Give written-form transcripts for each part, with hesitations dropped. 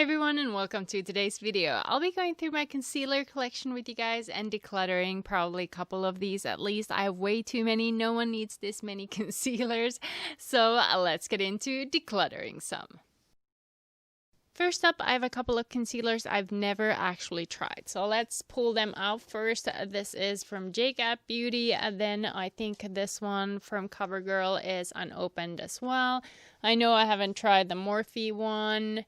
Hey everyone, and welcome to today's video. I'll be going through my concealer collection with you guys and decluttering probably a couple of these at least. I have way too many. No one needs this many concealers. So let's get into decluttering some. First up, I have a couple of concealers I've never actually tried. So let's pull them out first. This is from Jacob Beauty. And then I think this one from CoverGirl is unopened as well. I know I haven't tried the Morphe one.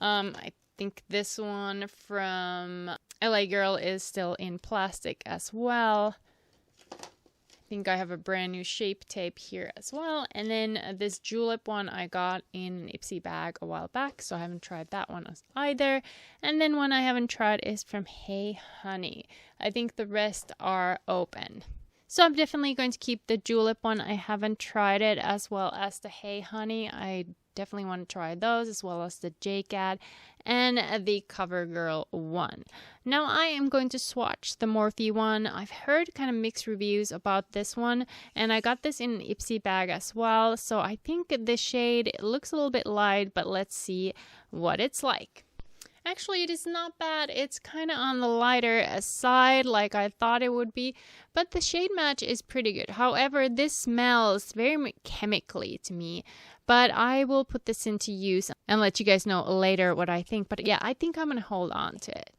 I think this one from LA Girl is still in plastic as well. I think I have a brand new shape tape here as well. And then this julep one I got in an Ipsy bag a while back, so I haven't tried that one either. And then one I haven't tried is from Hey Honey. I think the rest are open. So I'm definitely going to keep the julep one. I haven't tried it, as well as the Hey Honey. I definitely want to try those, as well as the JCAD and the CoverGirl one. Now I am going to swatch the Morphe one. I've heard kind of mixed reviews about this one, and I got this in an Ipsy bag as well. So I think the shade looks a little bit light, but let's see what it's like. Actually, it is not bad. It's kind of on the lighter side like I thought it would be, but the shade match is pretty good. However, this smells very chemically to me, but I will put this into use and let you guys know later what I think. But yeah, I think I'm going to hold on to it.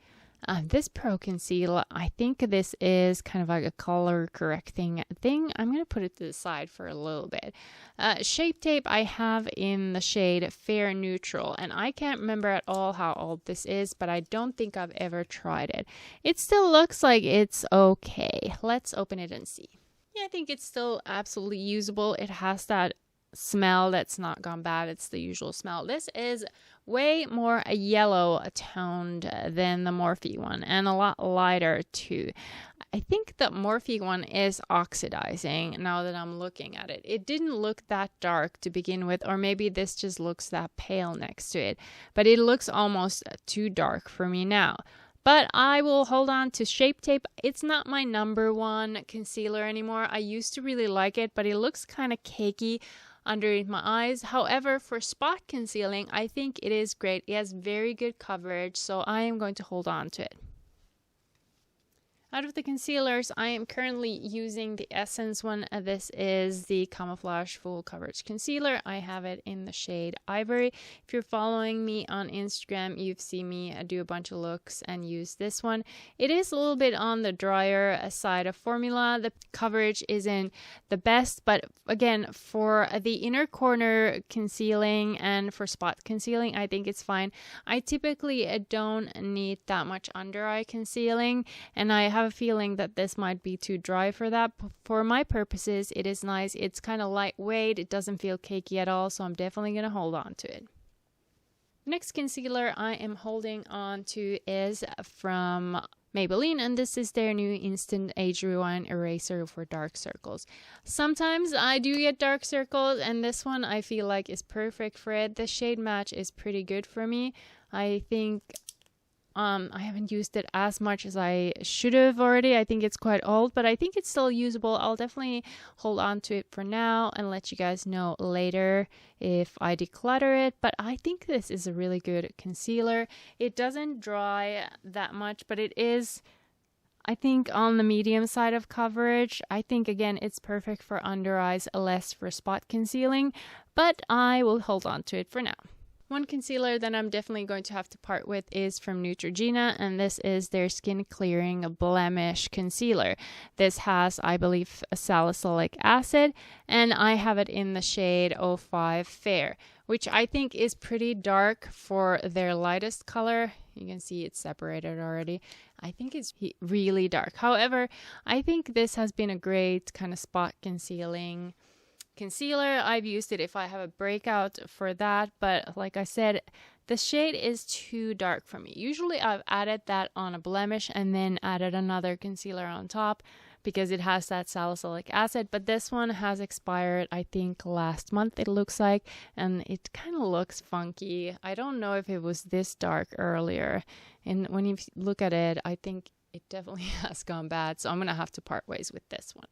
This Pro Conceal, I think this is kind of like a color correcting thing. I'm going to put it to the side for a little bit. Shape tape I have in the shade Fair Neutral, and I can't remember at all how old this is, but I don't think I've ever tried it. It still looks like it's okay. Let's open it and see. Yeah, I think it's still absolutely usable. It has that smell that's not gone bad. It's the usual smell. This is way more yellow toned than the Morphe one, and a lot lighter too. I think the Morphe one is oxidizing now that I'm looking at it. It didn't look that dark to begin with, or maybe this just looks that pale next to it, but it looks almost too dark for me now. But I will hold on to Shape Tape. It's not my number one concealer anymore. I used to really like it, but it looks kind of cakey underneath my eyes. However, for spot concealing, I think it is great. It has very good coverage, so I am going to hold on to it. Out of the concealers, I am currently using the Essence one. This is the Camouflage Full Coverage Concealer. I have it in the shade Ivory. If you're following me on Instagram, you've seen me do a bunch of looks and use this one. It is a little bit on the drier side of formula. The coverage isn't the best, but again, for the inner corner concealing and for spot concealing, I think it's fine. I typically don't need that much under eye concealing, and I have a feeling that this might be too dry for that. For my purposes, it is nice. It's kind of lightweight. It doesn't feel cakey at all, so I'm definitely going to hold on to it. Next concealer I am holding on to is from Maybelline, and this is their new Instant Age Rewind Eraser for dark circles. Sometimes I do get dark circles, and this one I feel like is perfect for it. The shade match is pretty good for me. I think I haven't used it as much as I should have already. I think it's quite old, but I think it's still usable. I'll definitely hold on to it for now and let you guys know later if I declutter it. But I think this is a really good concealer. It doesn't dry that much, but it is, I think, on the medium side of coverage. I think, again, it's perfect for under eyes, less for spot concealing, but I will hold on to it for now. One concealer that I'm definitely going to have to part with is from Neutrogena, and this is their Skin Clearing Blemish Concealer. This has, I believe, salicylic acid, and I have it in the shade 05 Fair, which I think is pretty dark for their lightest color. You can see it's separated already. I think it's really dark. However, I think this has been a great kind of spot concealing concealer. I've used it if I have a breakout for that, but like I said, the shade is too dark for me. Usually I've added that on a blemish and then added another concealer on top because it has that salicylic acid, but this one has expired, I think, last month it looks like, and it kind of looks funky. I don't know if it was this dark earlier, and when you look at it, I think it definitely has gone bad, so I'm gonna have to part ways with this one.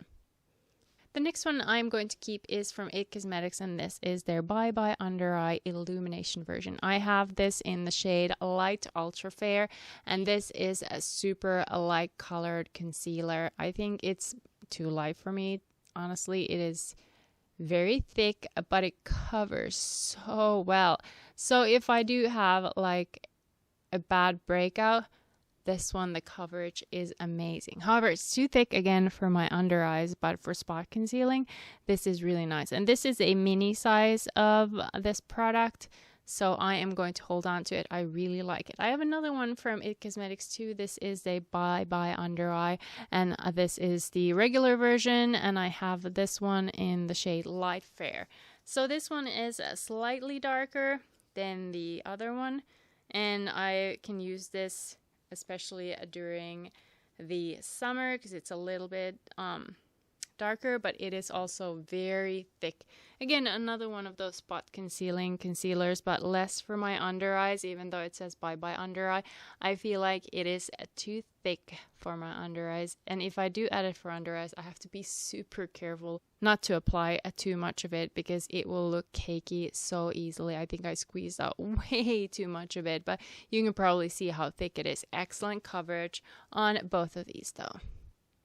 The next one I'm going to keep is from It Cosmetics, and this is their Bye Bye Under Eye Illumination version. I have this in the shade Light Ultra Fair, and this is a super light colored concealer. I think it's too light for me. Honestly, it is very thick, but it covers so well. So if I do have like a bad breakout, this one, the coverage is amazing. However, it's too thick again for my under eyes, but for spot concealing, this is really nice. And this is a mini size of this product, so I am going to hold on to it. I really like it. I have another one from It Cosmetics too. This is a Bye Bye Under Eye, and this is the regular version, and I have this one in the shade Light Fair. So this one is slightly darker than the other one, and I can use this especially during the summer because it's a little bit darker, but it is also very thick. Again, another one of those spot concealing concealers, but less for my under eyes. Even though it says Bye Bye Under Eye, I feel like it is too thick for my under eyes, and if I do add it for under eyes, I have to be super careful not to apply too much of it because it will look cakey so easily. I think I squeezed out way too much of it, but you can probably see how thick it is. Excellent coverage on both of these though.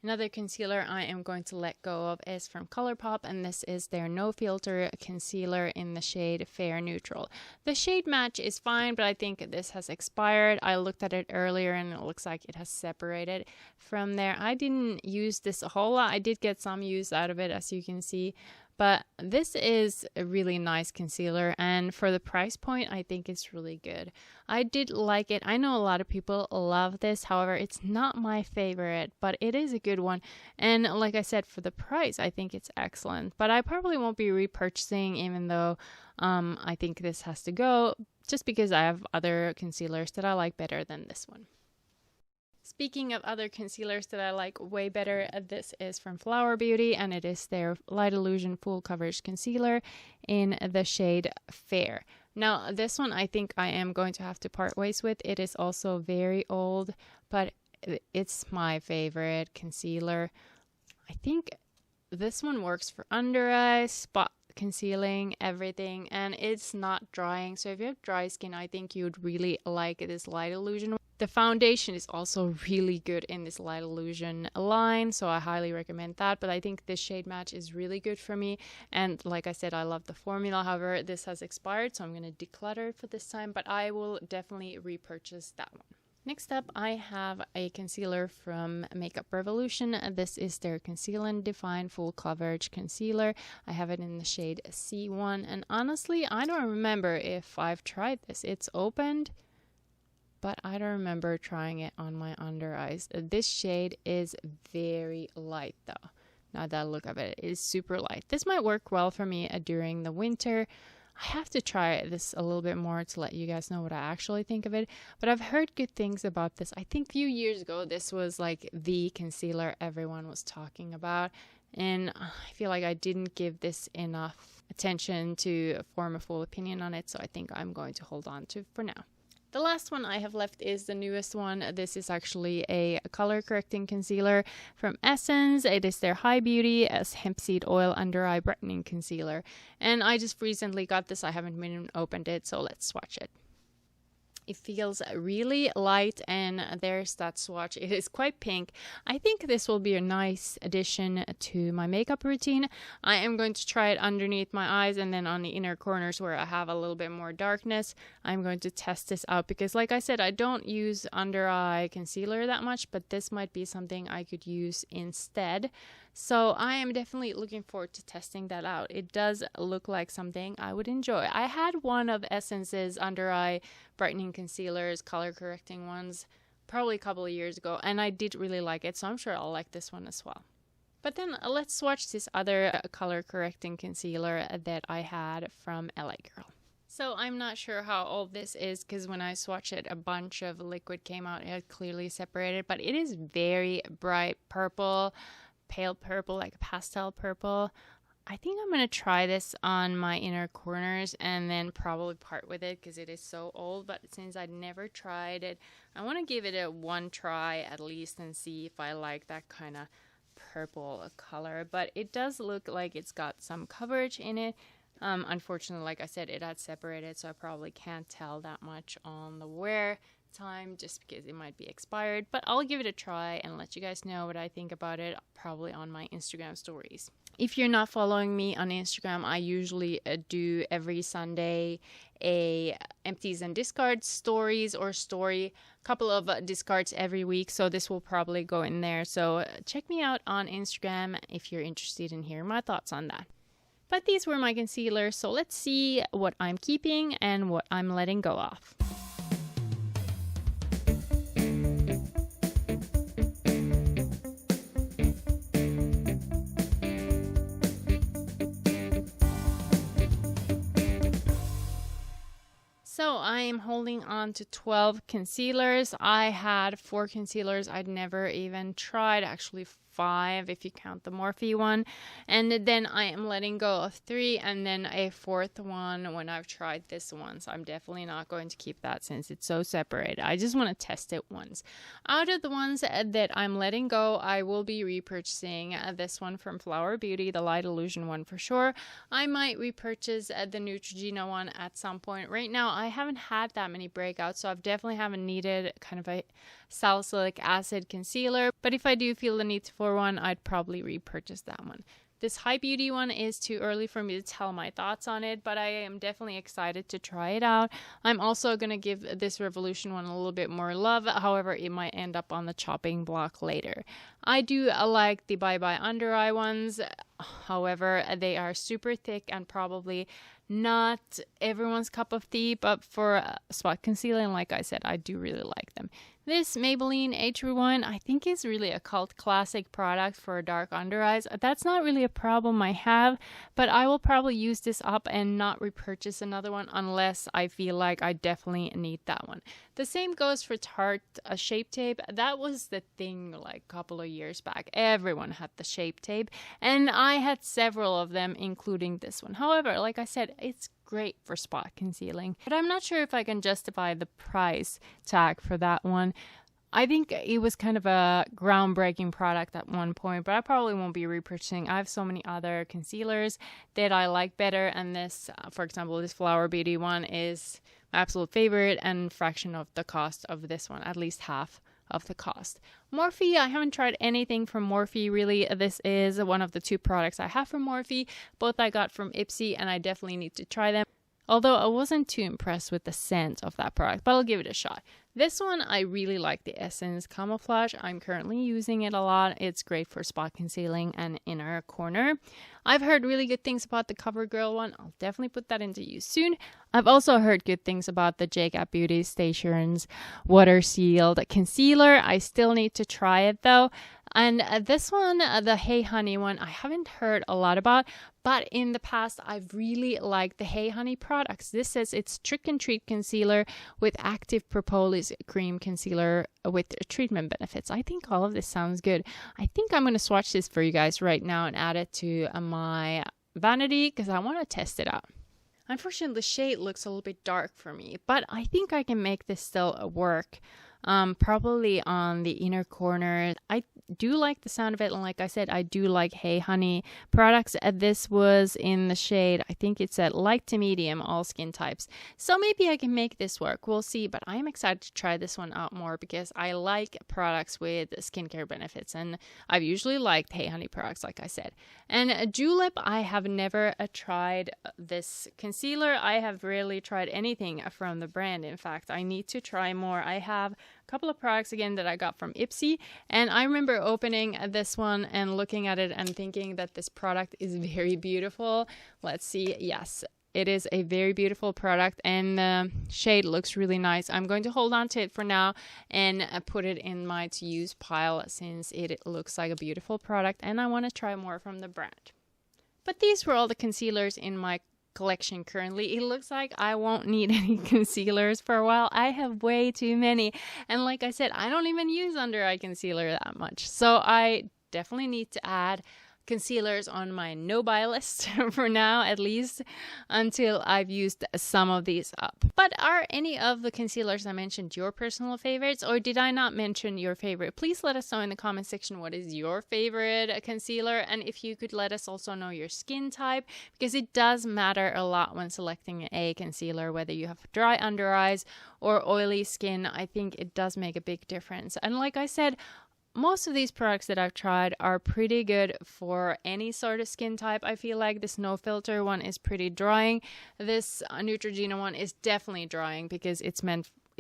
Another concealer I am going to let go of is from ColourPop, and this is their No Filter Concealer in the shade Fair Neutral. The shade match is fine, but I think this has expired. I looked at it earlier and it looks like it has separated from there. I didn't use this a whole lot. I did get some use out of it, as you can see. But this is a really nice concealer, and for the price point, I think it's really good. I did like it. I know a lot of people love this. However, it's not my favorite, but it is a good one. And like I said, for the price, I think it's excellent. But I probably won't be repurchasing, even though I think this has to go, just because I have other concealers that I like better than this one. Speaking of other concealers that I like way better, this is from Flower Beauty, and it is their Light Illusion Full Coverage Concealer in the shade Fair. Now, this one I think I am going to have to part ways with. It is also very old, but it's my favorite concealer. I think this one works for under eyes, spot concealing, everything, and it's not drying. So if you have dry skin, I think you'd really like this Light Illusion. The foundation is also really good in this Light Illusion line, so I highly recommend that. But I think this shade match is really good for me. And like I said, I love the formula. However, this has expired, so I'm going to declutter it for this time. But I will definitely repurchase that one. Next up, I have a concealer from Makeup Revolution. This is their Conceal and Define Full Coverage Concealer. I have it in the shade C1. And honestly, I don't remember if I've tried this. It's opened, but I don't remember trying it on my under eyes. This shade is very light though. Now that I look of it, it is super light. This might work well for me during the winter. I have to try this a little bit more to let you guys know what I actually think of it. But I've heard good things about this. I think a few years ago, this was like the concealer everyone was talking about. And I feel like I didn't give this enough attention to form a full opinion on it. So I think I'm going to hold on to it for now. The last one I have left is the newest one. This is actually a color correcting concealer from Essence. It is their High Beauty Hemp Seed Oil Under Eye Brightening Concealer. And I just recently got this. I haven't even opened it, so let's swatch it. It feels really light, and there's that swatch. It is quite pink. I think this will be a nice addition to my makeup routine. I am going to try it underneath my eyes and then on the inner corners where I have a little bit more darkness. I'm going to test this out because, like I said, I don't use under eye concealer that much, but this might be something I could use instead. So I am definitely looking forward to testing that out. It does look like something I would enjoy. I had one of Essence's under eye brightening concealers, color correcting ones, probably a couple of years ago, and I did really like it, so I'm sure I'll like this one as well. But then let's swatch this other color correcting concealer that I had from LA Girl. So I'm not sure how old this is because when I swatched it, a bunch of liquid came out. It had clearly separated, but it is very bright purple, pale purple, like pastel purple. I think I'm going to try this on my inner corners and then probably part with it because it is so old. But since I'd never tried it, I want to give it a one try at least and see if I like that kind of purple color, but it does look like it's got some coverage in it. Unfortunately, like I said, it had separated, so I probably can't tell that much on the wear time just because it might be expired, but I'll give it a try and let you guys know what I think about it, probably on my Instagram stories. If you're not following me on Instagram, I usually do every Sunday a empties and discards stories or story, couple of discards every week, so this will probably go in there. So check me out on Instagram if you're interested in hearing my thoughts on that. But these were my concealers, so let's see what I'm keeping and what I'm letting go of. So I am holding on to 12 concealers. I had 4 concealers I'd never even tried, actually 5 if you count the Morphe one, and then I am letting go of 3 and then a 4th one when I've tried this one, so I'm definitely not going to keep that since it's so separated. I just want to test it once. Out of the ones that I'm letting go, I will be repurchasing this one from Flower Beauty, the Light Illusion one for sure. I might repurchase the Neutrogena one at some point. Right now I haven't had that many breakouts, so I've definitely haven't needed kind of a salicylic acid concealer, but if I do feel the need for one, I'd probably repurchase that one. This High Beauty one is too early for me to tell my thoughts on it, but I am definitely excited to try it out. I'm also going to give this Revolution one a little bit more love, however it might end up on the chopping block later. I do like the Bye Bye Under Eye ones, however they are super thick and probably not everyone's cup of tea, but for spot concealing, like I said, I do really like them. This Maybelline Age Rewind, I think, is really a cult classic product for dark under eyes. That's not really a problem I have, but I will probably use this up and not repurchase another one unless I feel like I definitely need that one. The same goes for Tarte Shape Tape. That was the thing like a couple of years back. Everyone had the Shape Tape, and I had several of them, including this one. However, like I said, it's great for spot concealing, but I'm not sure if I can justify the price tag for that one. I think it was kind of a groundbreaking product at one point, but I probably won't be repurchasing. I have so many other concealers that I like better, and this, for example, this Flower Beauty one is my absolute favorite and fraction of the cost of this one, at least half of the cost. Morphe, I haven't tried anything from Morphe really. This is one of the 2 products I have from Morphe. Both I got from Ipsy, and I definitely need to try them. Although I wasn't too impressed with the scent of that product, but I'll give it a shot. This one, I really like the Essence Camouflage. I'm currently using it a lot. It's great for spot concealing and inner corner. I've heard really good things about the CoverGirl one. I'll definitely put that into use soon. I've also heard good things about the J-Gap Beauty Stations Water Sealed Concealer. I still need to try it though. And this one, the Hey Honey one, I haven't heard a lot about, but in the past, I've really liked the Hey Honey products. This says it's Trick and Treat Concealer with active Propolis cream concealer with treatment benefits. I think all of this sounds good. I think I'm going to swatch this for you guys right now and add it to my vanity because I want to test it out. Unfortunately, the shade looks a little bit dark for me, but I think I can make this still work. Probably on the inner corner. I do like the sound of it, and like I said, I do like Hey Honey products. This was in the shade, I think it's at light to medium, all skin types. So maybe I can make this work. We'll see, but I am excited to try this one out more because I like products with skincare benefits, and I've usually liked Hey Honey products, like I said. And Julep, I have never tried this concealer. I have rarely tried anything from the brand. In fact, I need to try more. I have a couple of products again that I got from Ipsy, and I remember opening this one and looking at it and thinking that this product is very beautiful. Let's see. Yes, it is a very beautiful product, and the shade looks really nice. I'm going to hold on to it for now and put it in my to use pile since it looks like a beautiful product and I want to try more from the brand. But these were all the concealers in my collection currently. It looks like I won't need any concealers for a while. I have way too many, and like I said, I don't even use under eye concealer that much, so I definitely need to add concealers on my no-buy list for now, at least until I've used some of these up. But are any of the concealers I mentioned your personal favorites, or did I not mention your favorite? Please let us know in the comment section what is your favorite concealer, and if you could let us also know your skin type, because it does matter a lot when selecting a concealer, whether you have dry under eyes or oily skin. I think it does make a big difference. And like I said, most of these products that I've tried are pretty good for any sort of skin type. I feel like this No Filter one is pretty drying. This Neutrogena one is definitely drying because it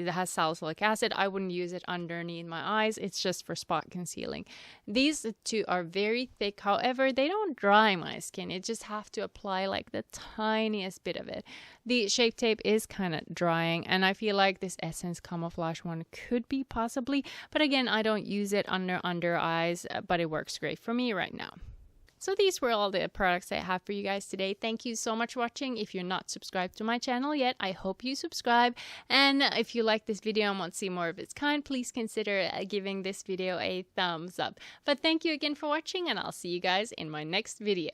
has salicylic acid. I wouldn't use it underneath my eyes. It's just for spot concealing. These two are very thick. However, they don't dry my skin. You just have to apply like the tiniest bit of it. The Shape Tape is kind of drying, and I feel like this Essence Camouflage one could be possibly, but again, I don't use it under eyes, but it works great for me right now. So these were all the products I have for you guys today. Thank you so much for watching. If you're not subscribed to my channel yet, I hope you subscribe. And if you like this video and want to see more of its kind, please consider giving this video a thumbs up. But thank you again for watching, and I'll see you guys in my next video.